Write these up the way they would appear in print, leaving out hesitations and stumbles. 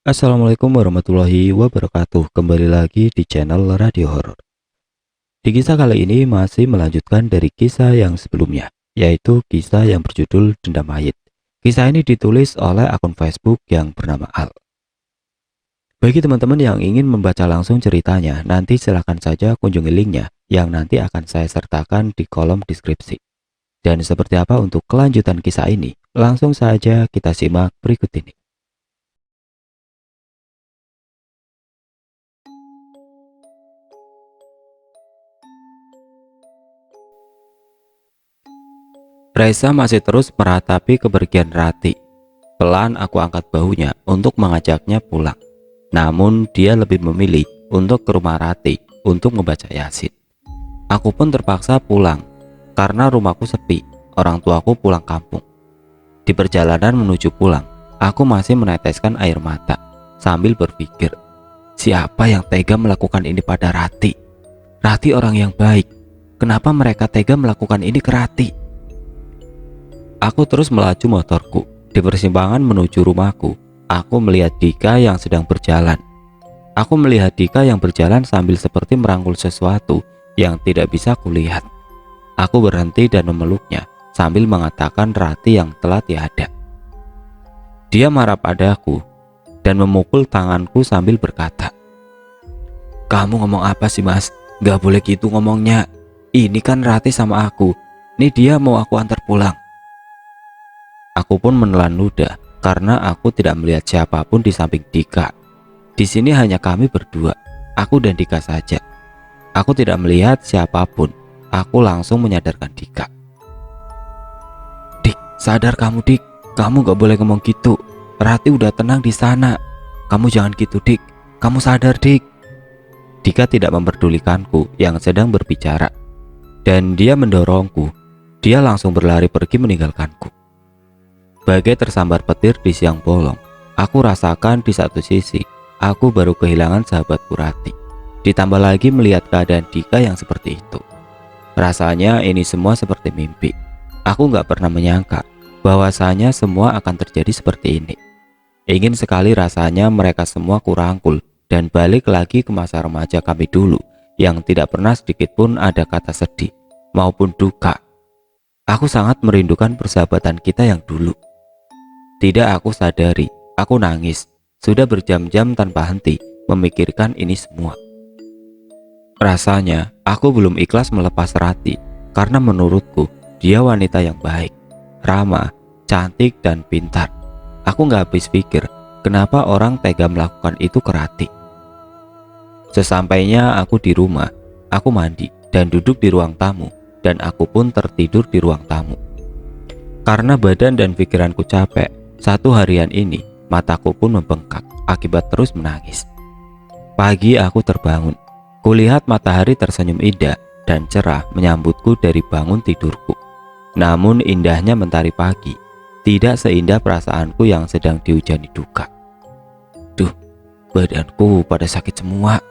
Assalamualaikum warahmatullahi wabarakatuh. Kembali lagi di channel Radio Horor. Di kisah kali ini masih melanjutkan dari kisah yang sebelumnya, yaitu kisah yang berjudul Dendam Mayit. Kisah ini ditulis oleh akun Facebook yang bernama Al. Bagi teman-teman yang ingin membaca langsung ceritanya, nanti silahkan saja kunjungi linknya yang nanti akan saya sertakan di kolom deskripsi. Dan seperti apa untuk kelanjutan kisah ini? Langsung saja kita simak berikut ini. Reza masih terus meratapi kepergian Rati. Pelan aku angkat bahunya untuk mengajaknya pulang. Namun dia lebih memilih untuk ke rumah Rati untuk membaca Yasin. Aku pun terpaksa pulang karena rumahku sepi, orang tuaku pulang kampung. Di perjalanan menuju pulang, aku masih meneteskan air mata sambil berpikir, siapa yang tega melakukan ini pada Rati? Rati orang yang baik, kenapa mereka tega melakukan ini ke Rati? Aku terus melaju motorku. Di persimpangan menuju rumahku, aku melihat Dika yang sedang berjalan. Aku melihat Dika yang berjalan sambil seperti merangkul sesuatu yang tidak bisa kulihat. Aku berhenti dan memeluknya sambil mengatakan Rati yang telah tiada. Dia marah padaku dan memukul tanganku sambil berkata, "Kamu ngomong apa sih mas? Gak boleh gitu ngomongnya. Ini kan Rati sama aku. Nih dia mau aku antar pulang." Aku pun menelan ludah karena aku tidak melihat siapapun di samping Dika. Di sini hanya kami berdua, aku dan Dika saja. Aku tidak melihat siapapun. Aku langsung menyadarkan Dika. "Dik, sadar kamu Dik. Kamu gak boleh ngomong gitu. Rati udah tenang di sana. Kamu jangan gitu Dik. Kamu sadar Dik." Dika tidak memperdulikanku yang sedang berbicara. Dan dia mendorongku. Dia langsung berlari pergi meninggalkanku. Bagai tersambar petir di siang bolong, aku rasakan di satu sisi, aku baru kehilangan sahabatku Rati. Ditambah lagi melihat keadaan Dika yang seperti itu. Rasanya ini semua seperti mimpi. Aku gak pernah menyangka bahwasanya semua akan terjadi seperti ini. Ingin sekali rasanya mereka semua kurangkul dan balik lagi ke masa remaja kami dulu yang tidak pernah sedikit pun ada kata sedih maupun duka. Aku sangat merindukan persahabatan kita yang dulu. Tidak aku sadari, aku nangis. Sudah berjam-jam tanpa henti memikirkan ini semua. Rasanya aku belum ikhlas melepas Rati karena menurutku dia wanita yang baik, ramah, cantik dan pintar. Aku gak habis pikir kenapa orang tega melakukan itu ke Rati. Sesampainya aku di rumah, aku mandi dan duduk di ruang tamu dan aku pun tertidur di ruang tamu. Karena badan dan pikiranku capek, satu harian ini mataku pun membengkak akibat terus menangis. Pagi aku terbangun. Kulihat matahari tersenyum indah dan cerah menyambutku dari bangun tidurku. Namun indahnya mentari pagi tidak seindah perasaanku yang sedang dihujani duka. Duh, badanku pada sakit semua.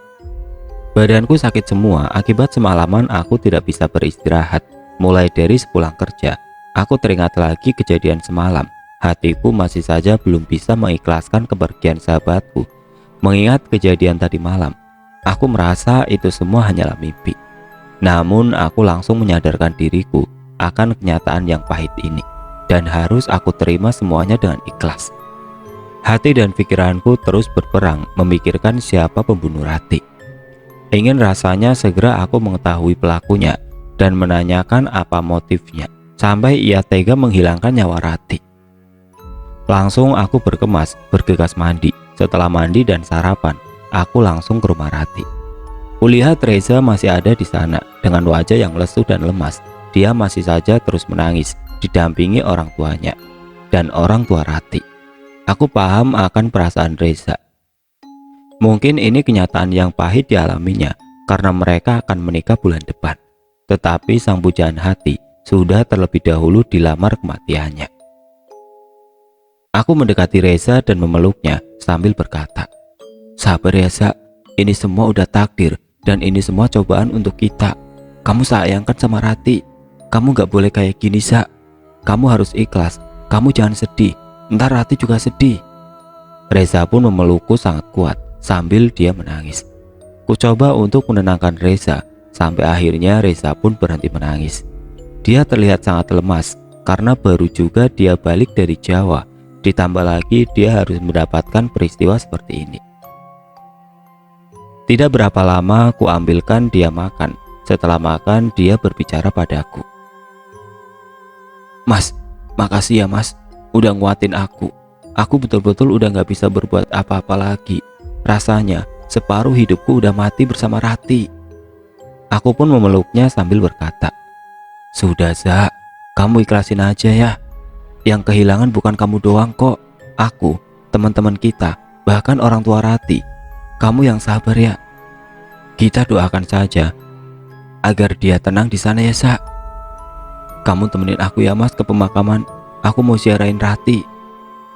Badanku sakit semua akibat semalaman aku tidak bisa beristirahat. Mulai dari sepulang kerja, aku teringat lagi kejadian semalam. Hatiku masih saja belum bisa mengikhlaskan kepergian sahabatku. Mengingat kejadian tadi malam, aku merasa itu semua hanyalah mimpi. Namun aku langsung menyadarkan diriku akan kenyataan yang pahit ini, dan harus aku terima semuanya dengan ikhlas. Hati dan pikiranku terus berperang memikirkan siapa pembunuh Rati. Ingin rasanya segera aku mengetahui pelakunya dan menanyakan apa motifnya sampai ia tega menghilangkan nyawa Rati. Langsung aku bergegas mandi. Setelah mandi dan sarapan, aku langsung ke rumah Rati. Kulihat Reza masih ada di sana dengan wajah yang lesu dan lemas. Dia masih saja terus menangis, didampingi orang tuanya dan orang tua Rati. Aku paham akan perasaan Reza. Mungkin ini kenyataan yang pahit dialaminya karena mereka akan menikah bulan depan. Tetapi sang pujaan hati sudah terlebih dahulu dilamar kematiannya. Aku mendekati Reza dan memeluknya sambil berkata, "Sabar ya Sa, ini semua udah takdir dan ini semua cobaan untuk kita. Kamu sayangkan sama Rati. Kamu gak boleh kayak gini Sa. Kamu harus ikhlas. Kamu jangan sedih. Ntar Rati juga sedih." Reza pun memelukku sangat kuat sambil dia menangis. Ku coba untuk menenangkan Reza sampai akhirnya Reza pun berhenti menangis. Dia terlihat sangat lemas karena baru juga dia balik dari Jawa. Ditambah lagi dia harus mendapatkan peristiwa seperti ini. Tidak berapa lama ku ambilkan dia makan. Setelah makan dia berbicara padaku. "Mas, makasih ya mas, udah nguatin aku. Aku betul-betul udah gak bisa berbuat apa-apa lagi. Rasanya separuh hidupku udah mati bersama Rati." Aku pun memeluknya sambil berkata, "Sudah Za, kamu ikhlasin aja ya. Yang kehilangan bukan kamu doang kok. Aku, teman-teman kita, bahkan orang tua Rati. Kamu yang sabar ya. Kita doakan saja agar dia tenang di sana ya Za. Kamu temenin aku ya mas ke pemakaman. Aku mau ziarahin Rati."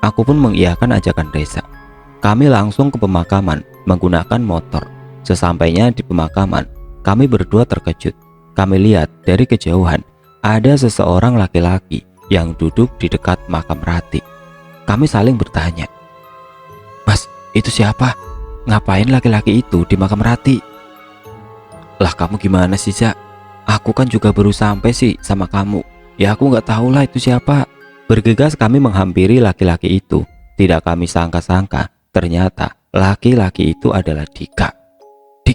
Aku pun mengiyakan ajakan Reza. Kami langsung ke pemakaman menggunakan motor. Sesampainya di pemakaman, kami berdua terkejut. Kami lihat dari kejauhan ada seseorang laki-laki yang duduk di dekat makam Rati. Kami saling bertanya, "Mas, itu siapa? Ngapain laki-laki itu di makam Rati?" "Lah kamu gimana sih Za? Aku kan juga baru sampai sih sama kamu. Ya aku nggak tahu lah itu siapa." Bergegas kami menghampiri laki-laki itu. Tidak kami sangka-sangka, ternyata laki-laki itu adalah Dika. "Dik,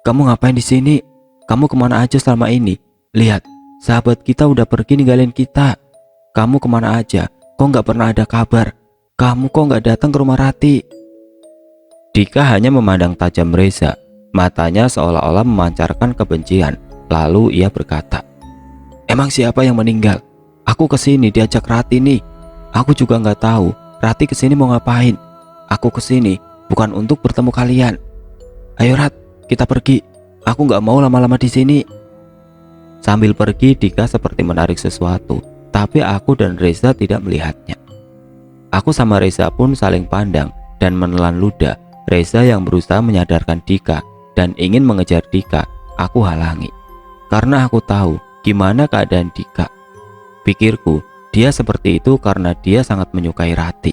kamu ngapain di sini? Kamu kemana aja selama ini? Lihat, sahabat kita udah pergi ninggalin kita. Kamu kemana aja? Kok nggak pernah ada kabar? Kamu kok nggak datang ke rumah Rati?" Dika hanya memandang tajam Reza. Matanya seolah-olah memancarkan kebencian. Lalu ia berkata, "Emang siapa yang meninggal? Aku kesini diajak Rati nih. Aku juga nggak tahu Rati kesini mau ngapain. Aku kesini bukan untuk bertemu kalian. Ayo Rat, kita pergi. Aku nggak mau lama-lama di sini." Sambil pergi, Dika seperti menarik sesuatu, tapi aku dan Reza tidak melihatnya. Aku sama Reza pun saling pandang dan menelan ludah. Reza yang berusaha menyadarkan Dika dan ingin mengejar Dika, aku halangi. Karena aku tahu gimana keadaan Dika. Pikirku, dia seperti itu karena dia sangat menyukai Rati.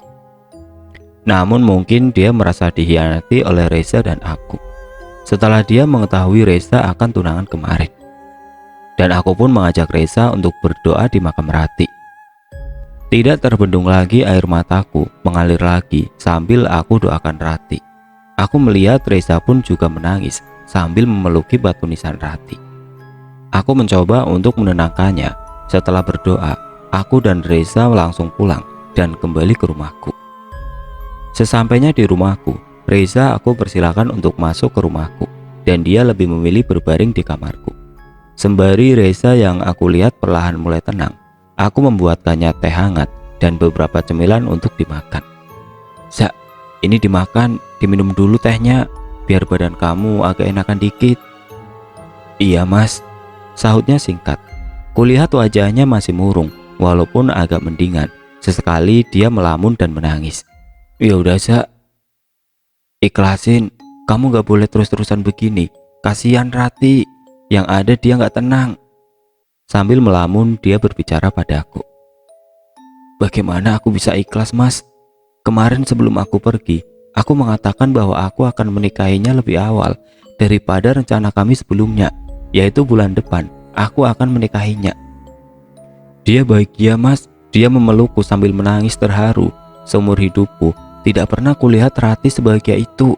Namun mungkin dia merasa dikhianati oleh Reza dan aku. Setelah dia mengetahui Reza akan tunangan kemarin. Dan aku pun mengajak Reza untuk berdoa di makam Rati. Tidak terbendung lagi air mataku mengalir lagi sambil aku doakan Rati. Aku melihat Reza pun juga menangis sambil memeluki batu nisan Rati. Aku mencoba untuk menenangkannya. Setelah berdoa, aku dan Reza langsung pulang dan kembali ke rumahku. Sesampainya di rumahku, Reza aku persilakan untuk masuk ke rumahku dan dia lebih memilih berbaring di kamarku. Sembari Reza yang aku lihat perlahan mulai tenang, aku membuatkannya teh hangat dan beberapa cemilan untuk dimakan. "Za, ini dimakan, diminum dulu tehnya, biar badan kamu agak enakan dikit." "Iya mas," sahutnya singkat. Kulihat wajahnya masih murung, walaupun agak mendingan. Sesekali dia melamun dan menangis. "Ya udah Za, ikhlasin, kamu gak boleh terus-terusan begini. Kasihan Rati, yang ada dia gak tenang." Sambil melamun dia berbicara padaku. "Bagaimana aku bisa ikhlas mas? Kemarin sebelum aku pergi, aku mengatakan bahwa aku akan menikahinya lebih awal daripada rencana kami sebelumnya, yaitu bulan depan aku akan menikahinya. Dia bahagia mas." Dia memelukku sambil menangis terharu. Seumur hidupku tidak pernah kulihat Rati sebahagia itu.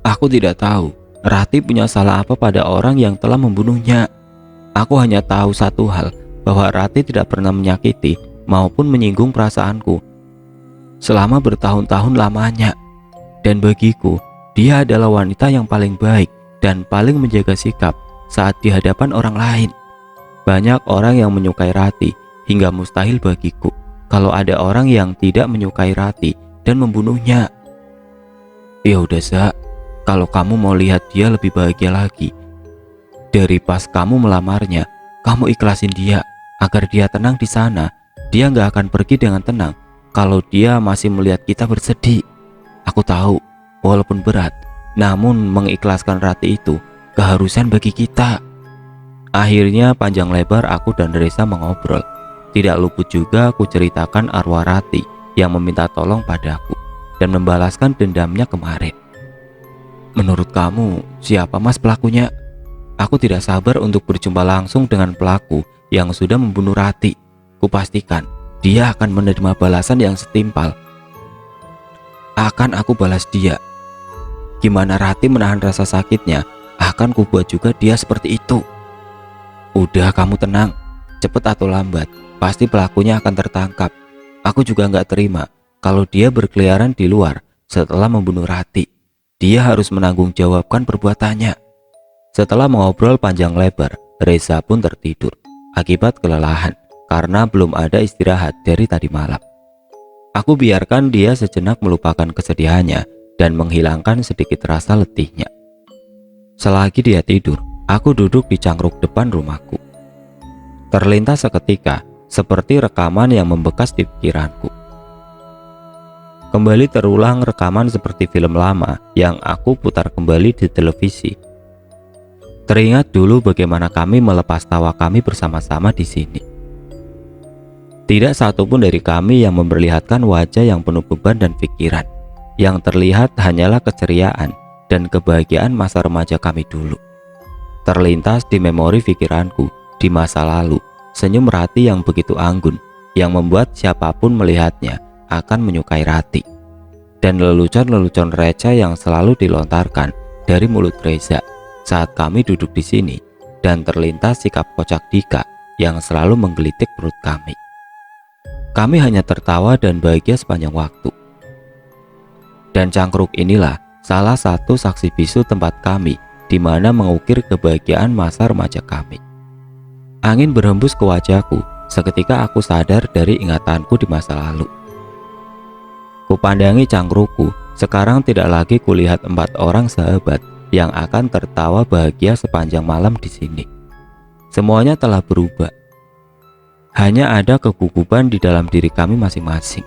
Aku tidak tahu Rati punya salah apa pada orang yang telah membunuhnya. Aku hanya tahu satu hal, bahwa Rati tidak pernah menyakiti maupun menyinggung perasaanku selama bertahun-tahun lamanya. Dan bagiku, dia adalah wanita yang paling baik dan paling menjaga sikap saat di hadapan orang lain. Banyak orang yang menyukai Rati, hingga mustahil bagiku kalau ada orang yang tidak menyukai Rati dan membunuhnya. Ya udah Za, kalau kamu mau lihat dia lebih bahagia lagi, dari pas kamu melamarnya, kamu ikhlasin dia agar dia tenang di sana. Dia nggak akan pergi dengan tenang kalau dia masih melihat kita bersedih. Aku tahu, walaupun berat, namun mengikhlaskan Rati itu keharusan bagi kita." Akhirnya panjang lebar aku dan Reza mengobrol. Tidak luput juga aku ceritakan arwah Rati yang meminta tolong padaku. dan membalaskan dendamnya kemarin. Menurut kamu, siapa mas pelakunya? Aku tidak sabar untuk berjumpa langsung dengan pelaku yang sudah membunuh Rati. Kupastikan dia akan menerima balasan yang setimpal. Akan aku balas dia. Gimana Rati menahan rasa sakitnya, akan kubuat juga dia seperti itu. Udah, kamu tenang. Cepet atau lambat, pasti pelakunya akan tertangkap. Aku juga nggak terima kalau dia berkeliaran di luar setelah membunuh Rati. Dia harus menanggung jawabkan perbuatannya. Setelah mengobrol panjang lebar, Reza pun tertidur akibat kelelahan karena belum ada istirahat dari tadi malam. Aku biarkan dia sejenak melupakan kesedihannya dan menghilangkan sedikit rasa letihnya. Selagi dia tidur, aku duduk di cangkruk depan rumahku. Terlintas seketika, seperti rekaman yang membekas di pikiranku. Kembali terulang rekaman seperti film lama yang aku putar kembali di televisi. Teringat dulu bagaimana kami melepas tawa kami bersama-sama di sini. Tidak satupun dari kami yang memperlihatkan wajah yang penuh beban dan pikiran. Yang terlihat hanyalah keceriaan dan kebahagiaan masa remaja kami dulu. Terlintas di memori pikiranku di masa lalu, senyum Rati yang begitu anggun, yang membuat siapapun melihatnya akan menyukai Rati. Dan lelucon-lelucon receh yang selalu dilontarkan dari mulut Reza saat kami duduk di sini, dan terlintas sikap kocak Dika yang selalu menggelitik perut kami. Kami hanya tertawa dan bahagia sepanjang waktu. Dan cangkruk inilah salah satu saksi bisu tempat kami di mana mengukir kebahagiaan masa remaja kami. Angin berhembus ke wajahku seketika aku sadar dari ingatanku di masa lalu. Kupandangi cangkrukku, sekarang tidak lagi kulihat 4 orang sahabat yang akan tertawa bahagia sepanjang malam di sini. Semuanya telah berubah. Hanya ada kegugupan di dalam diri kami masing-masing.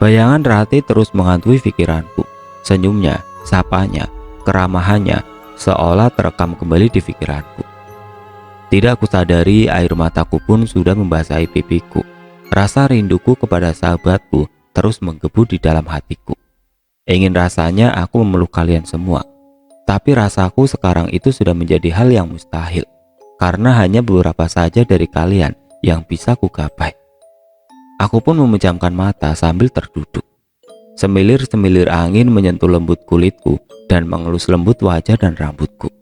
Bayangan Rati terus menghantui pikiranku. Senyumnya, sapanya, keramahannya seolah terekam kembali di pikiranku. Tidak kusadari air mataku pun sudah membasahi pipiku. Rasa rinduku kepada sahabatku terus menggebu di dalam hatiku. Ingin rasanya aku memeluk kalian semua. Tapi rasaku sekarang itu sudah menjadi hal yang mustahil. Karena hanya beberapa saja dari kalian yang bisa kugapai. Aku pun memejamkan mata sambil terduduk. Semilir-semilir angin menyentuh lembut kulitku dan mengelus lembut wajah dan rambutku.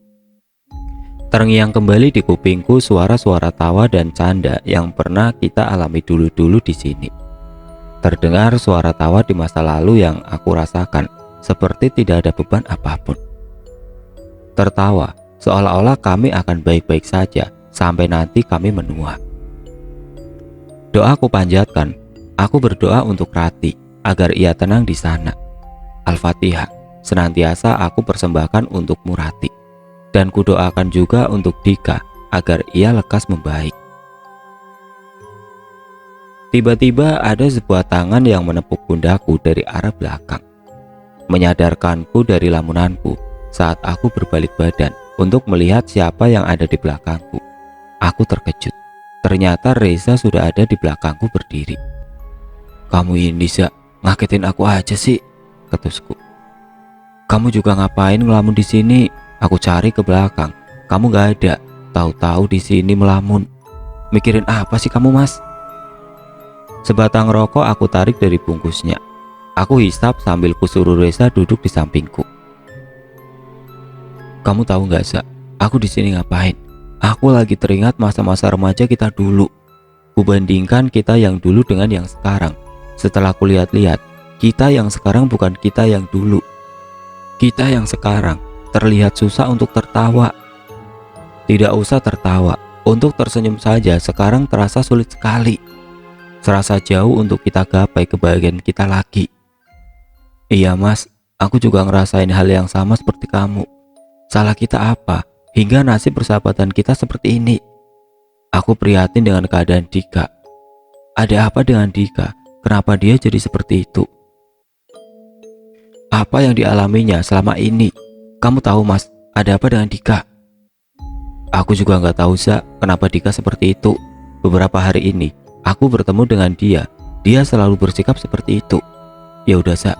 Terngiang kembali di kupingku suara-suara tawa dan canda yang pernah kita alami dulu-dulu di sini. Terdengar suara tawa di masa lalu yang aku rasakan seperti tidak ada beban apapun. Tertawa seolah-olah kami akan baik-baik saja sampai nanti kami menua. Doa aku panjatkan, aku berdoa untuk Rati agar ia tenang di sana. Al-Fatihah, senantiasa aku persembahkan untukmu Rati. Dan kudoakan juga untuk Dika agar ia lekas membaik. Tiba-tiba ada sebuah tangan yang menepuk pundakku dari arah belakang. Menyadarkanku dari lamunanku saat aku berbalik badan untuk melihat siapa yang ada di belakangku. Aku terkejut. Ternyata Reza sudah ada di belakangku berdiri. Kamu ini Za, ngagetin aku aja sih, ketusku. Kamu juga ngapain ngelamun di sini? Aku cari ke belakang, kamu gak ada. Tahu-tahu di sini melamun. Mikirin apa sih kamu mas? Sebatang rokok aku tarik dari bungkusnya. Aku hisap sambil kusuruh Reza duduk di sampingku. Kamu tahu gak Za, aku di sini ngapain? Aku lagi teringat masa-masa remaja kita dulu. Kubandingkan kita yang dulu dengan yang sekarang. Setelah kulihat-lihat, kita yang sekarang bukan kita yang dulu. Kita yang sekarang terlihat susah untuk tertawa. Tidak usah tertawa, untuk tersenyum saja sekarang terasa sulit sekali. Serasa jauh untuk kita gapai kebahagiaan kita lagi. Iya mas, aku juga ngerasain hal yang sama seperti kamu. Salah kita apa? Hingga nasib persahabatan kita seperti ini. Aku prihatin dengan keadaan Dika. Ada apa dengan Dika? Kenapa dia jadi seperti itu? Apa yang dialaminya selama ini? Kamu tahu mas, ada apa dengan Dika? Aku juga nggak tahu Za, kenapa Dika seperti itu. Beberapa hari ini, aku bertemu dengan dia. Dia selalu bersikap seperti itu. Ya udah Sa,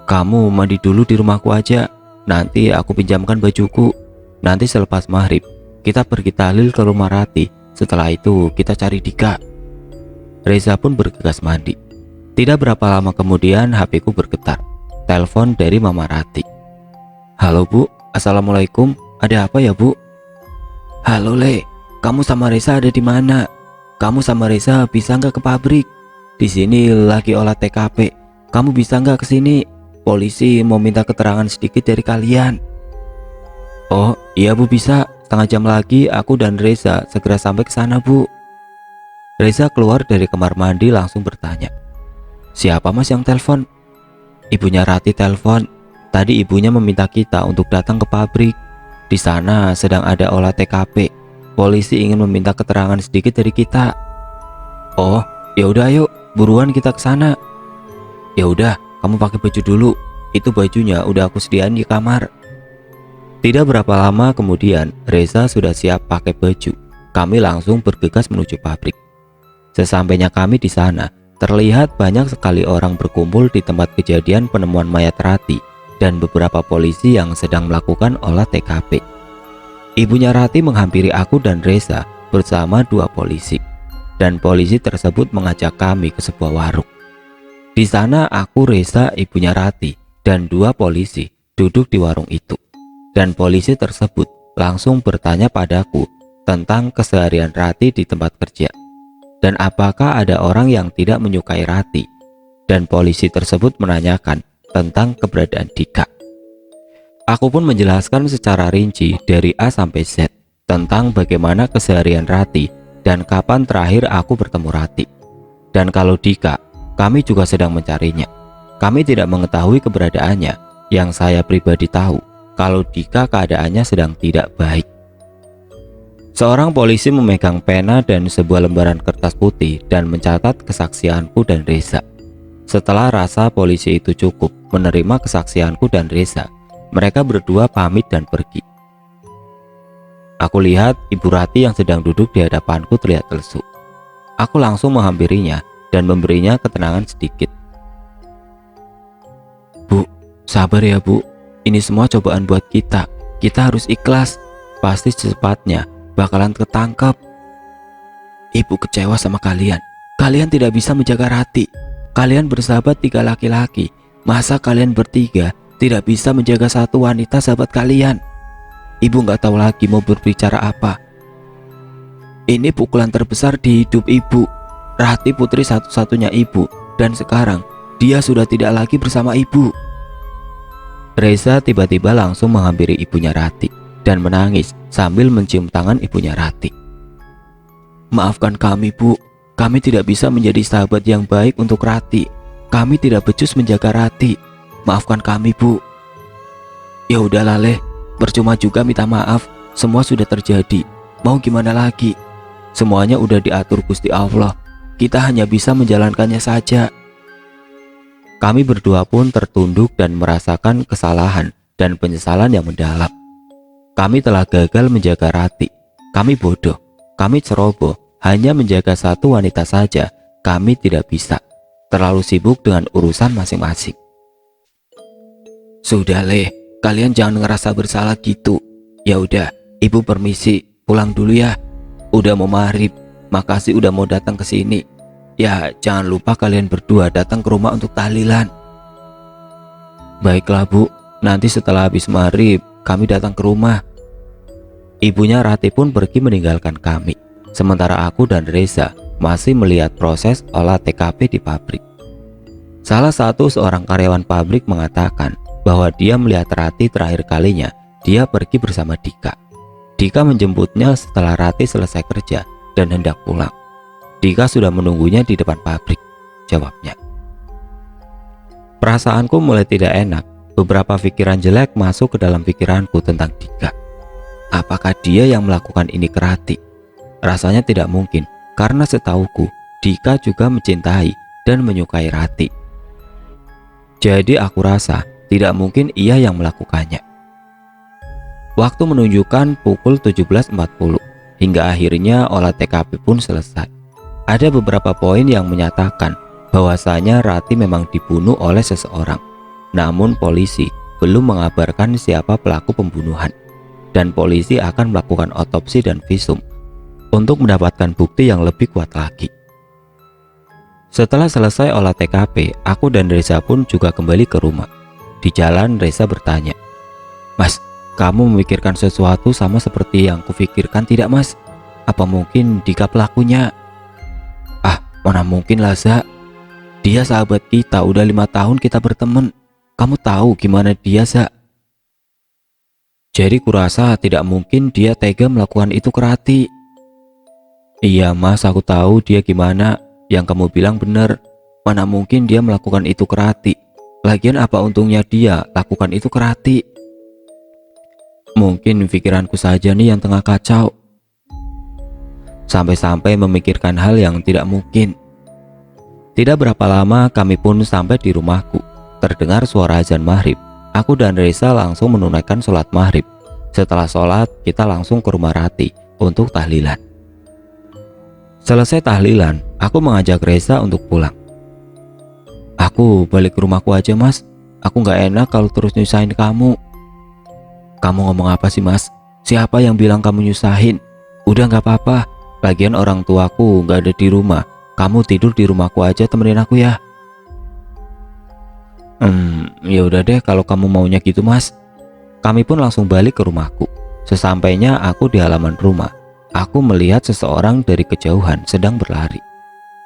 kamu mandi dulu di rumahku aja. Nanti aku pinjamkan bajuku. Nanti selepas maghrib kita pergi tahlil ke rumah Rati. Setelah itu kita cari Dika. Reza pun bergegas mandi. Tidak berapa lama kemudian HP ku bergetar. Telepon dari Mama Rati. Halo Bu, Assalamualaikum. Ada apa ya Bu? Halo Le, kamu sama Reza ada di mana? Kamu sama Reza bisa nggak ke pabrik? Di sini lagi olah TKP. Kamu bisa nggak ke sini? Polisi mau minta keterangan sedikit dari kalian. Oh iya Bu, bisa. Setengah jam lagi aku dan Reza segera sampai ke sana Bu. Reza keluar dari kamar mandi langsung bertanya, siapa Mas yang telepon? Ibunya Rati telepon. Tadi ibunya meminta kita untuk datang ke pabrik. Di sana sedang ada olah TKP. Polisi ingin meminta keterangan sedikit dari kita. Oh, ya udah ayo, buruan kita ke sana. Ya udah, kamu pakai baju dulu. Itu bajunya udah aku sediain di kamar. Tidak berapa lama kemudian, Reza sudah siap pakai baju. Kami langsung bergegas menuju pabrik. Sesampainya kami di sana, terlihat banyak sekali orang berkumpul di tempat kejadian penemuan mayat Rati dan beberapa polisi yang sedang melakukan olah TKP. Ibunya Rati menghampiri aku dan Reza bersama 2 polisi, dan polisi tersebut mengajak kami ke sebuah warung. Di sana aku, Reza, ibunya Rati, dan 2 polisi duduk di warung itu. Dan polisi tersebut langsung bertanya padaku tentang keseharian Rati di tempat kerja, dan apakah ada orang yang tidak menyukai Rati. Dan polisi tersebut menanyakan tentang keberadaan Dika. Aku pun menjelaskan secara rinci dari A sampai Z tentang bagaimana keseharian Rati dan kapan terakhir aku bertemu Rati. Dan kalau Dika, kami juga sedang mencarinya. Kami tidak mengetahui keberadaannya. Yang saya pribadi tahu, kalau Dika keadaannya sedang tidak baik. Seorang polisi memegang pena dan sebuah lembaran kertas putih dan mencatat kesaksianku dan Reza. Setelah rasa polisi itu cukup menerima kesaksianku dan Reza, mereka berdua pamit dan pergi. Aku lihat Ibu Rati yang sedang duduk di hadapanku terlihat lesu. Aku langsung menghampirinya dan memberinya ketenangan sedikit. Bu, sabar ya Bu. Ini semua cobaan buat kita. Kita harus ikhlas. Pasti secepatnya bakalan ketangkap. Ibu kecewa sama kalian. Kalian tidak bisa menjaga Rati. Kalian bersahabat 3 laki-laki. Masa kalian bertiga tidak bisa menjaga satu wanita sahabat kalian? Ibu nggak tahu lagi mau berbicara apa. Ini pukulan terbesar di hidup ibu. Rati putri satu-satunya ibu, dan sekarang dia sudah tidak lagi bersama ibu. Reza tiba-tiba langsung menghampiri ibunya Rati dan menangis sambil mencium tangan ibunya Rati. Maafkan kami Bu, kami tidak bisa menjadi sahabat yang baik untuk Rati. Kami tidak becus menjaga Rati. Maafkan kami Bu. Ya udahlah Leh, percuma juga minta maaf. Semua sudah terjadi. Mau gimana lagi? Semuanya udah diatur Gusti Allah. Kita hanya bisa menjalankannya saja. Kami berdua pun tertunduk dan merasakan kesalahan dan penyesalan yang mendalam. Kami telah gagal menjaga Rati. Kami bodoh. Kami ceroboh. Hanya menjaga satu wanita saja, kami tidak bisa. Terlalu sibuk dengan urusan masing-masing. Sudah Leh, kalian jangan ngerasa bersalah gitu. Ya udah, Ibu permisi, pulang dulu ya. Udah mau maghrib. Makasih udah mau datang ke sini. Ya, jangan lupa kalian berdua datang ke rumah untuk tahlilan. Baiklah Bu, nanti setelah habis maghrib kami datang ke rumah. Ibunya Rati pun pergi meninggalkan kami. Sementara aku dan Reza masih melihat proses olah TKP di pabrik. Salah satu seorang karyawan pabrik mengatakan bahwa dia melihat Rati terakhir kalinya dia pergi bersama Dika. Dika menjemputnya setelah Rati selesai kerja dan hendak pulang. Dika sudah menunggunya di depan pabrik, jawabnya. Perasaanku mulai tidak enak. Beberapa pikiran jelek masuk ke dalam pikiranku tentang Dika. Apakah dia yang melakukan ini ke Rati? Rasanya tidak mungkin, karena setauku Dika juga mencintai dan menyukai Rati. Jadi aku rasa tidak mungkin ia yang melakukannya. Waktu menunjukkan pukul 17.40 hingga akhirnya olah TKP pun selesai. Ada beberapa poin yang menyatakan bahwasanya Rati memang dibunuh oleh seseorang. Namun polisi belum mengabarkan siapa pelaku pembunuhan, dan polisi akan melakukan otopsi dan visum untuk mendapatkan bukti yang lebih kuat lagi. Setelah selesai olah TKP, aku dan Reza pun juga kembali ke rumah. Di jalan Reza bertanya, "Mas, kamu memikirkan sesuatu sama seperti yang kupikirkan tidak mas? Apa mungkin Dika pelakunya?" "Ah, mana mungkin lah Za. Dia sahabat kita, udah 5 tahun kita berteman. Kamu tahu gimana dia Za. Jadi kurasa tidak mungkin dia tega melakukan itu ke Rati." "Iya mas, aku tahu dia gimana. Yang kamu bilang benar. Mana mungkin dia melakukan itu ke Rati. Lagian apa untungnya dia lakukan itu ke Rati?" "Mungkin pikiranku saja nih yang tengah kacau. Sampai-sampai memikirkan hal yang tidak mungkin." Tidak berapa lama kami pun sampai di rumahku. Terdengar suara azan maghrib. Aku dan Reza langsung menunaikan sholat maghrib. Setelah sholat, kita langsung ke rumah Rati untuk tahlilan. Selesai tahlilan, aku mengajak Reza untuk pulang. "Aku balik ke rumahku aja mas. Aku gak enak kalau terus nyusahin kamu." "Kamu ngomong apa sih mas? Siapa yang bilang kamu nyusahin? Udah gak apa-apa. Lagian orang tuaku gak ada di rumah. Kamu tidur di rumahku aja, temenin aku ya." Ya udah deh kalau kamu maunya gitu mas." Kami pun langsung balik ke rumahku. Sesampainya aku di halaman rumah, aku melihat seseorang dari kejauhan sedang berlari.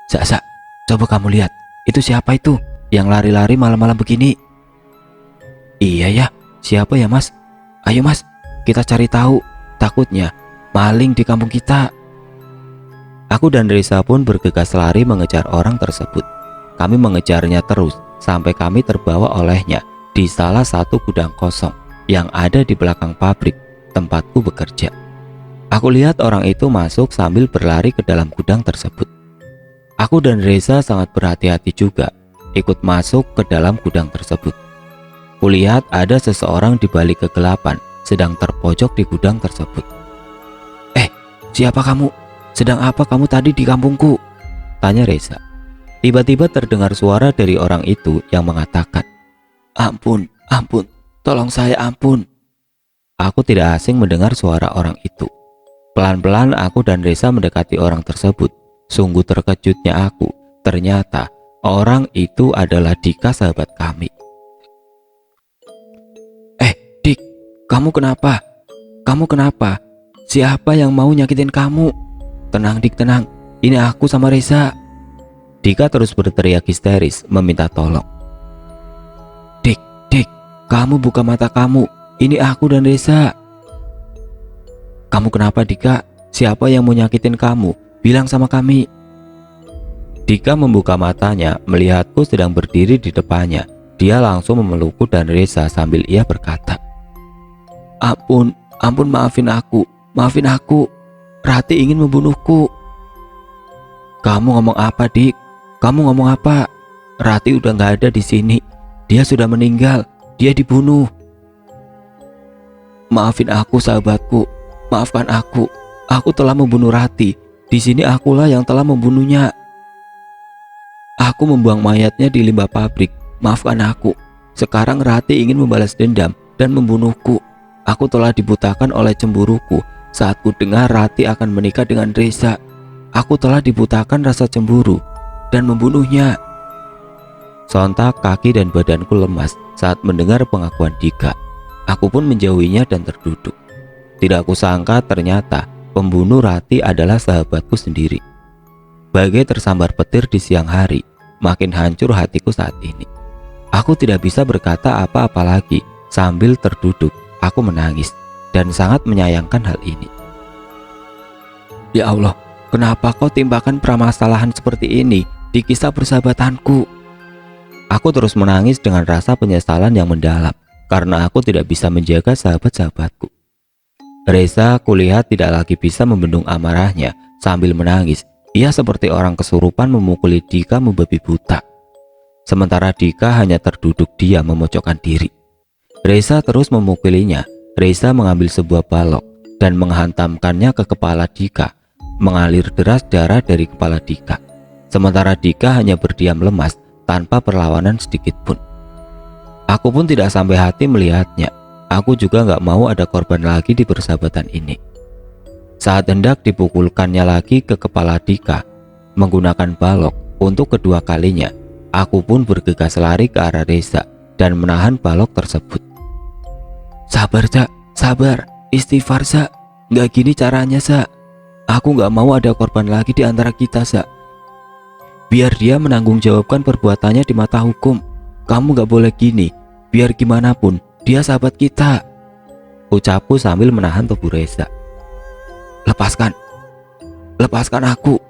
"Za, coba kamu lihat. Itu siapa itu yang lari-lari malam-malam begini?" "Iya ya, siapa ya mas? Ayo mas, kita cari tahu. Takutnya maling di kampung kita." Aku dan Reza pun bergegas lari mengejar orang tersebut. Kami mengejarnya terus sampai kami terbawa olehnya di salah satu gudang kosong yang ada di belakang pabrik tempatku bekerja. Aku lihat orang itu masuk sambil berlari ke dalam gudang tersebut. Aku dan Reza sangat berhati-hati juga ikut masuk ke dalam gudang tersebut. Kulihat ada seseorang di balik kegelapan sedang terpojok di gudang tersebut. Siapa kamu? Sedang apa kamu tadi di kampungku?" tanya Reza. Tiba-tiba terdengar suara dari orang itu yang mengatakan, Ampun, tolong saya ampun." Aku tidak asing mendengar suara orang itu. Pelan-pelan aku dan Reza mendekati orang tersebut. Sungguh terkejutnya aku. Ternyata orang itu adalah Dika, sahabat kami. Dik, kamu kenapa? Kamu kenapa? Siapa yang mau nyakitin kamu? Tenang Dik, tenang. Ini aku sama Reza." Dika terus berteriak histeris meminta tolong. Dik, kamu buka mata kamu. Ini aku dan Reza." "Kamu kenapa Dika? Siapa yang mau nyakitin kamu? Bilang sama kami." Dika membuka matanya melihatku sedang berdiri di depannya. Dia langsung memelukku dan Reza sambil ia berkata, Ampun, maafin aku. Rati ingin membunuhku." "Kamu ngomong apa Dik? Kamu ngomong apa? Rati udah gak ada di sini. Dia sudah meninggal. Dia dibunuh." "Maafin aku sahabatku. Maafkan aku. Aku telah membunuh Rati. Di sini akulah yang telah membunuhnya. Aku membuang mayatnya di limbah pabrik. Maafkan aku. Sekarang Rati ingin membalas dendam dan membunuhku. Aku telah dibutakan oleh cemburuku saat ku dengar Rati akan menikah dengan Reza. Aku telah dibutakan rasa cemburu dan membunuhnya." Sontak kaki dan badanku lemas saat mendengar pengakuan Dika. Aku pun menjauhinya dan terduduk. Tidak kusangka ternyata pembunuh Rati adalah sahabatku sendiri. Bagai tersambar petir di siang hari, makin hancur hatiku saat ini. Aku tidak bisa berkata apa-apa lagi. Sambil terduduk, aku menangis dan sangat menyayangkan hal ini. Ya Allah, kenapa kau timpakan permasalahan seperti ini di kisah persahabatanku? Aku terus menangis dengan rasa penyesalan yang mendalam karena aku tidak bisa menjaga sahabat-sahabatku. Reza kulihat tidak lagi bisa membendung amarahnya sambil menangis. Ia seperti orang kesurupan memukuli Dika membabi buta. Sementara Dika hanya terduduk diam memojokkan diri. Reza terus memukulinya. Reza mengambil sebuah balok dan menghantamkannya ke kepala Dika. Mengalir deras darah dari kepala Dika. Sementara Dika hanya berdiam lemas tanpa perlawanan sedikit pun. Aku pun tidak sampai hati melihatnya. Aku juga gak mau ada korban lagi di persahabatan ini. Saat hendak dipukulkannya lagi ke kepala Dika menggunakan balok untuk kedua kalinya, aku pun bergegas lari ke arah Reza dan menahan balok tersebut. Sabar, Za, sabar, istighfar, Za. Gak gini caranya, Za. Aku gak mau ada korban lagi di antara kita, Za. Biar dia menanggung jawabkan perbuatannya di mata hukum. Kamu gak boleh gini. Biar gimana pun, dia sahabat kita, ucapku sambil menahan tubuh Reza. Lepaskan aku.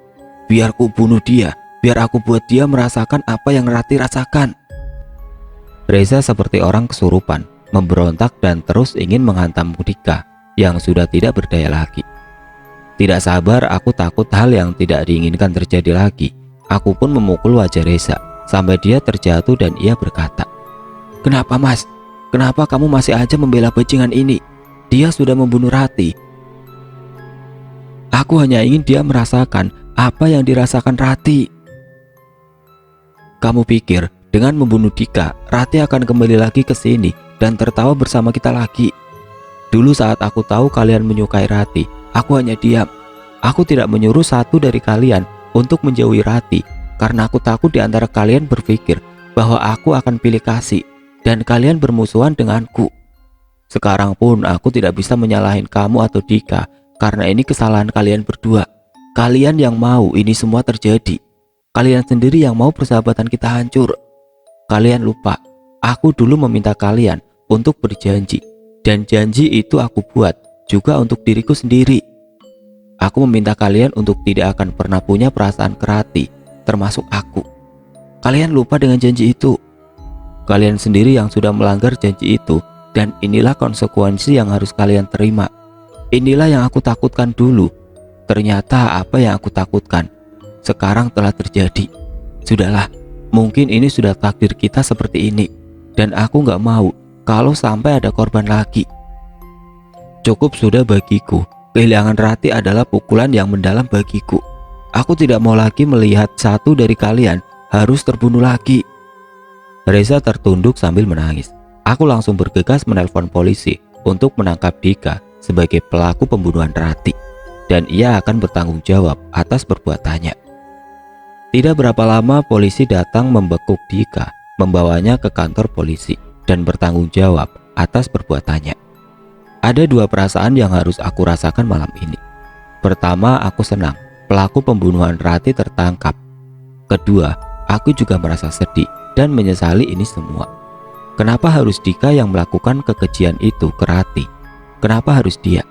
Biar ku bunuh dia. Biar aku buat dia merasakan apa yang Rati rasakan. Reza seperti orang kesurupan, memberontak dan terus ingin menghantam Dika yang sudah tidak berdaya lagi. Tidak sabar, aku takut hal yang tidak diinginkan terjadi lagi. Aku pun memukul wajah Reza sampai dia terjatuh dan ia berkata, "Kenapa, Mas? Kenapa kamu masih aja membela bajingan ini? Dia sudah membunuh Rati. Aku hanya ingin dia merasakan apa yang dirasakan Rati." Kamu pikir dengan membunuh Dika, Rati akan kembali lagi ke sini dan tertawa bersama kita lagi? Dulu saat aku tahu kalian menyukai Rati, aku hanya diam. Aku tidak menyuruh satu dari kalian untuk menjauhi Rati karena aku takut di antara kalian berpikir bahwa aku akan pilih kasih dan kalian bermusuhan denganku. Sekarang pun aku tidak bisa menyalahin kamu atau Dika karena ini kesalahan kalian berdua. Kalian yang mau ini semua terjadi. Kalian sendiri yang mau persahabatan kita hancur. Kalian lupa, aku dulu meminta kalian untuk berjanji, dan janji itu aku buat juga untuk diriku sendiri. Aku meminta kalian untuk tidak akan pernah punya perasaan ke Rati, termasuk aku. Kalian lupa dengan janji itu. Kalian sendiri yang sudah melanggar janji itu, dan inilah konsekuensi yang harus kalian terima. Inilah yang aku takutkan dulu. Ternyata apa yang aku takutkan sekarang telah terjadi. Sudahlah, mungkin ini sudah takdir kita seperti ini, dan aku gak mau kalau sampai ada korban lagi. Cukup sudah bagiku. Kehilangan Rati adalah pukulan yang mendalam bagiku. Aku tidak mau lagi melihat satu dari kalian harus terbunuh lagi. Reza tertunduk sambil menangis. Aku langsung bergegas menelpon polisi untuk menangkap Dika sebagai pelaku pembunuhan Rati, dan ia akan bertanggung jawab atas perbuatannya. Tidak berapa lama polisi datang membekuk Dika, membawanya ke kantor polisi dan bertanggung jawab atas perbuatannya. Ada dua perasaan yang harus aku rasakan malam ini. Pertama, aku senang pelaku pembunuhan Rati tertangkap. Kedua, aku juga merasa sedih dan menyesali ini semua. Kenapa harus Dika yang melakukan kekejian itu ke Rati? Kenapa harus dia?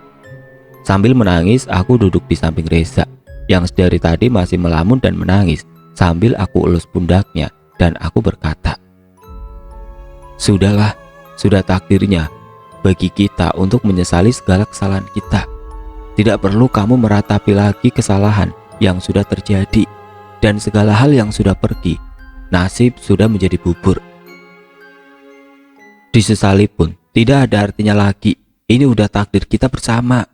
Sambil menangis, aku duduk di samping Reza yang dari tadi masih melamun dan menangis sambil aku elus pundaknya dan aku berkata, "Sudahlah, sudah takdirnya bagi kita untuk menyesali segala kesalahan kita. Tidak perlu kamu meratapi lagi kesalahan yang sudah terjadi dan segala hal yang sudah pergi. Nasib sudah menjadi bubur. Disesali pun tidak ada artinya lagi. Ini udah takdir kita bersama."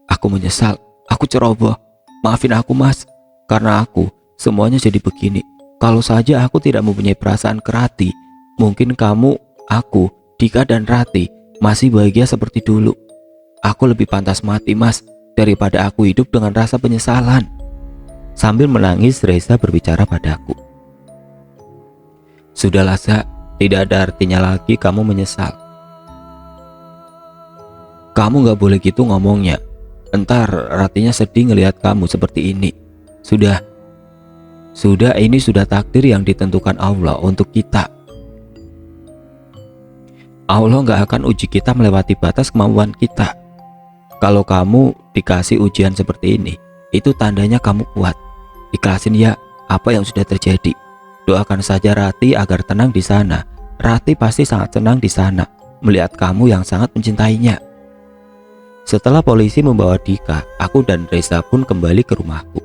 Aku menyesal, aku ceroboh. Maafin aku, Mas. Karena aku semuanya jadi begini. Kalau saja aku tidak mempunyai perasaan ke Rati, mungkin kamu, aku, Dika dan Rati masih bahagia seperti dulu. Aku lebih pantas mati, Mas, daripada aku hidup dengan rasa penyesalan. Sambil menangis, Reza berbicara padaku. Sudahlah, Za, tidak ada artinya lagi kamu menyesal. Kamu gak boleh gitu ngomongnya. Entar Ratinya sedih ngelihat kamu seperti ini. Sudah, ini sudah takdir yang ditentukan Allah untuk kita. Allah gak akan uji kita melewati batas kemampuan kita. Kalau kamu dikasih ujian seperti ini, itu tandanya kamu kuat. Ikhlasin ya apa yang sudah terjadi. Doakan saja Rati agar tenang di sana. Rati pasti sangat senang di sana melihat kamu yang sangat mencintainya. Setelah polisi membawa Dika, aku dan Reza pun kembali ke rumahku.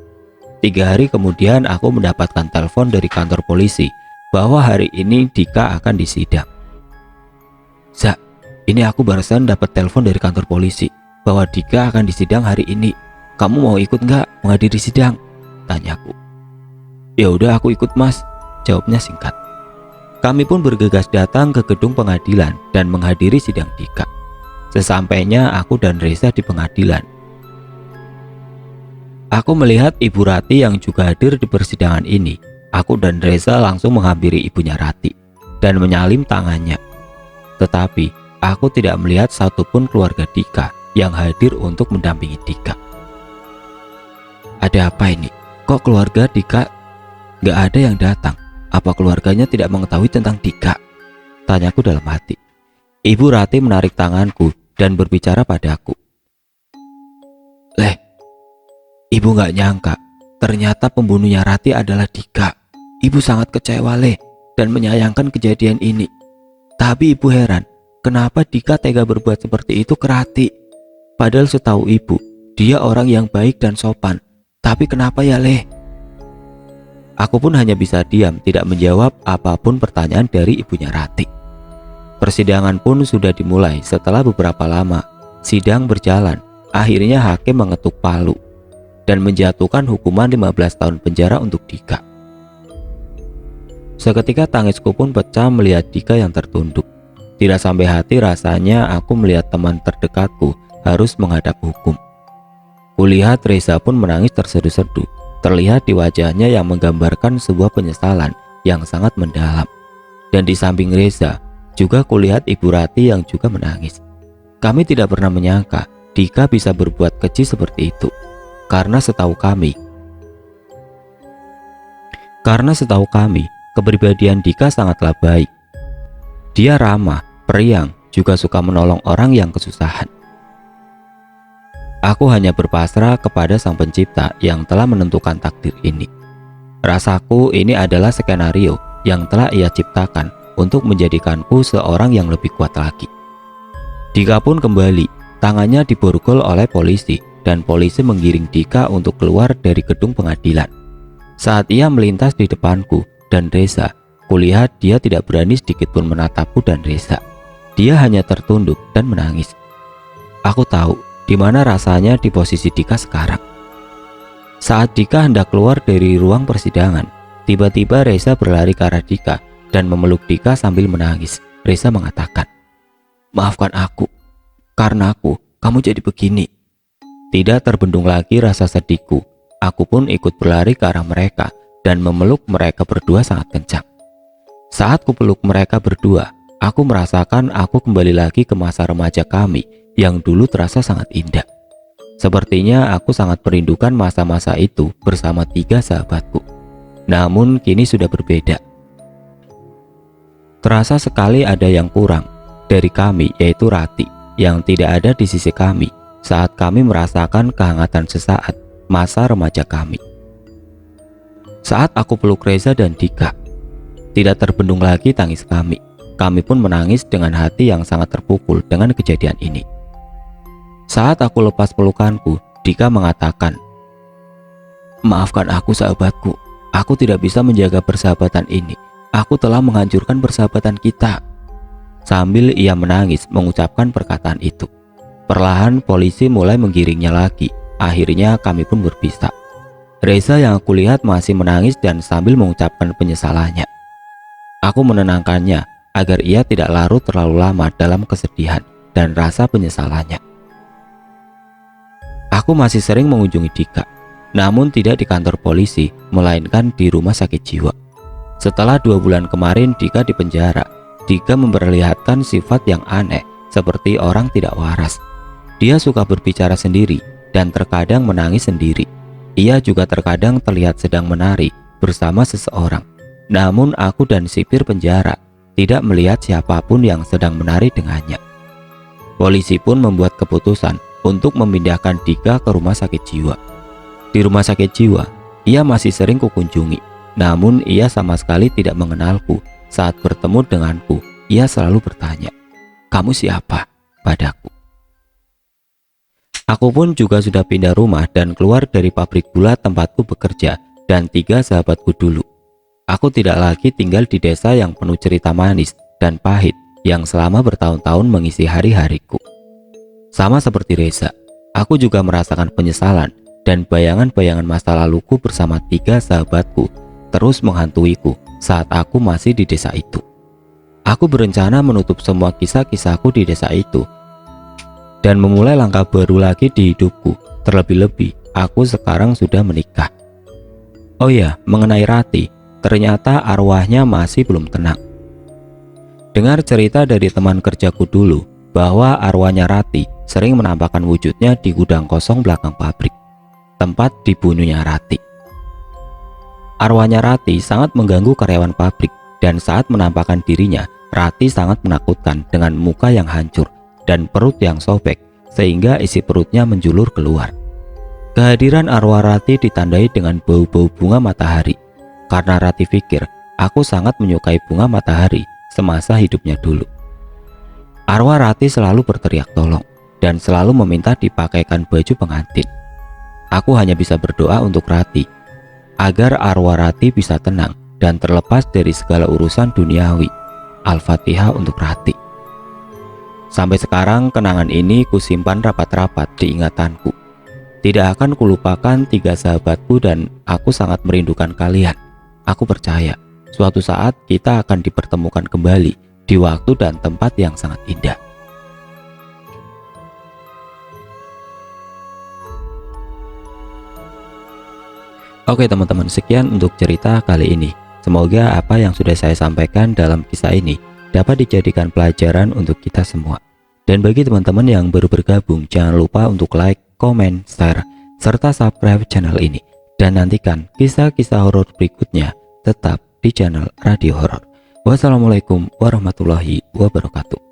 3 hari kemudian aku mendapatkan telepon dari kantor polisi bahwa hari ini Dika akan disidang. Za, ini aku barusan dapat telepon dari kantor polisi bahwa Dika akan disidang hari ini. Kamu mau ikut nggak menghadiri sidang? Tanyaku. "Ya udah aku ikut mas," jawabnya singkat. Kami pun bergegas datang ke gedung pengadilan dan menghadiri sidang Dika. Sesampainya aku dan Reza di pengadilan, aku melihat Ibu Rati yang juga hadir di persidangan ini. Aku dan Reza langsung menghampiri ibunya Rati dan menyalim tangannya. Tetapi aku tidak melihat satupun keluarga Dika yang hadir untuk mendampingi Dika. Ada apa ini? Kok keluarga Dika gak ada yang datang? Apa keluarganya tidak mengetahui tentang Dika? Tanyaku dalam hati. Ibu Rati menarik tanganku dan berbicara padaku. "Leh, ibu gak nyangka ternyata pembunuhnya Rati adalah Dika. Ibu sangat kecewa Leh dan menyayangkan kejadian ini. Tapi ibu heran, kenapa Dika tega berbuat seperti itu ke Rati? Padahal setahu ibu, dia orang yang baik dan sopan. Tapi kenapa ya Leh?" Aku pun hanya bisa diam, tidak menjawab apapun pertanyaan dari ibunya Rati. Persidangan pun sudah dimulai. Setelah beberapa lama sidang berjalan, akhirnya hakim mengetuk palu dan menjatuhkan hukuman 15 tahun penjara untuk Dika. Seketika tangisku pun pecah melihat Dika yang tertunduk. Tidak sampai hati rasanya aku melihat teman terdekatku harus menghadap hukum. Kulihat Reza pun menangis terseduh-seduh. Terlihat di wajahnya yang menggambarkan sebuah penyesalan yang sangat mendalam. Dan di samping Reza, juga kulihat Ibu Rati yang juga menangis. Kami tidak pernah menyangka Dika bisa berbuat keji seperti itu. Karena setahu kami, kepribadian Dika sangatlah baik. Dia ramah, periang, juga suka menolong orang yang kesusahan. Aku hanya berpasrah kepada Sang Pencipta yang telah menentukan takdir ini. Rasaku ini adalah skenario yang telah Ia ciptakan untuk menjadikanku seorang yang lebih kuat lagi. Dika pun kembali, tangannya diborgol oleh polisi dan polisi menggiring Dika untuk keluar dari gedung pengadilan. Saat ia melintas di depanku dan Reza, kulihat dia tidak berani sedikitpun menatapku dan Reza. Dia hanya tertunduk dan menangis. Aku tahu di mana rasanya di posisi Dika sekarang. Saat Dika hendak keluar dari ruang persidangan, tiba-tiba Reza berlari ke arah Dika dan memeluk Dika sambil menangis. Reza mengatakan, "Maafkan aku, karena kamu jadi begini." Tidak terbendung lagi rasa sedihku. Aku pun ikut berlari ke arah mereka dan memeluk mereka berdua sangat kencang. Saat kupeluk mereka berdua, aku merasakan aku kembali lagi ke masa remaja kami yang dulu terasa sangat indah. Sepertinya aku sangat merindukan masa-masa itu bersama 3 sahabatku. Namun kini sudah berbeda. Terasa sekali ada yang kurang dari kami, yaitu Rati, yang tidak ada di sisi kami saat kami merasakan kehangatan sesaat masa remaja kami. Saat aku peluk Reza dan Dika, tidak terbendung lagi tangis kami. Kami pun menangis dengan hati yang sangat terpukul dengan kejadian ini. Saat aku lepas pelukanku, Dika mengatakan, "Maafkan aku sahabatku, aku tidak bisa menjaga persahabatan ini. Aku telah menghancurkan persahabatan kita." Sambil ia menangis mengucapkan perkataan itu, perlahan polisi mulai menggiringnya lagi. Akhirnya kami pun berpisah. Reza yang aku lihat masih menangis dan sambil mengucapkan penyesalannya. Aku menenangkannya agar ia tidak larut terlalu lama dalam kesedihan dan rasa penyesalannya. Aku masih sering mengunjungi Dika, namun tidak di kantor polisi, melainkan di rumah sakit jiwa. Setelah 2 bulan kemarin Dika di penjara, Dika memperlihatkan sifat yang aneh seperti orang tidak waras. Dia suka berbicara sendiri dan terkadang menangis sendiri. Ia juga terkadang terlihat sedang menari bersama seseorang. Namun aku dan sipir penjara tidak melihat siapapun yang sedang menari dengannya. Polisi pun membuat keputusan untuk memindahkan Dika ke rumah sakit jiwa. Di rumah sakit jiwa, ia masih sering kukunjungi. Namun ia sama sekali tidak mengenalku. Saat bertemu denganku, ia selalu bertanya, "Kamu siapa?" padaku. Aku pun juga sudah pindah rumah dan keluar dari pabrik gula tempatku bekerja dan 3 sahabatku dulu. Aku tidak lagi tinggal di desa yang penuh cerita manis dan pahit yang selama bertahun-tahun mengisi hari-hariku. Sama seperti Reza, aku juga merasakan penyesalan dan bayangan-bayangan masa laluku bersama 3 sahabatku terus menghantuiku saat aku masih di desa itu. Aku berencana menutup semua kisah-kisahku di desa itu dan memulai langkah baru lagi di hidupku. Terlebih-lebih, aku sekarang sudah menikah. Oh ya, mengenai Rati, ternyata arwahnya masih belum tenang. Dengar cerita dari teman kerjaku dulu bahwa arwahnya Rati sering menampakkan wujudnya di gudang kosong belakang pabrik, tempat dibunuhnya Rati. Arwahnya Rati sangat mengganggu karyawan pabrik, dan saat menampakkan dirinya, Rati sangat menakutkan dengan muka yang hancur dan perut yang sobek sehingga isi perutnya menjulur keluar. Kehadiran arwah Rati ditandai dengan bau-bau bunga matahari, karena Rati pikir aku sangat menyukai bunga matahari semasa hidupnya dulu. Arwah Rati selalu berteriak tolong dan selalu meminta dipakaikan baju pengantin. Aku hanya bisa berdoa untuk Rati agar arwah Rati bisa tenang dan terlepas dari segala urusan duniawi. Al-Fatihah untuk Rati. Sampai sekarang kenangan ini kusimpan rapat-rapat di ingatanku. Tidak akan kulupakan 3 sahabatku dan aku sangat merindukan kalian. Aku percaya suatu saat kita akan dipertemukan kembali di waktu dan tempat yang sangat indah. Oke teman-teman, sekian untuk cerita kali ini. Semoga apa yang sudah saya sampaikan dalam kisah ini dapat dijadikan pelajaran untuk kita semua. Dan bagi teman-teman yang baru bergabung, jangan lupa untuk like, komen, share, serta subscribe channel ini. Dan nantikan kisah-kisah horor berikutnya tetap di channel Radio Horor. Wassalamualaikum warahmatullahi wabarakatuh.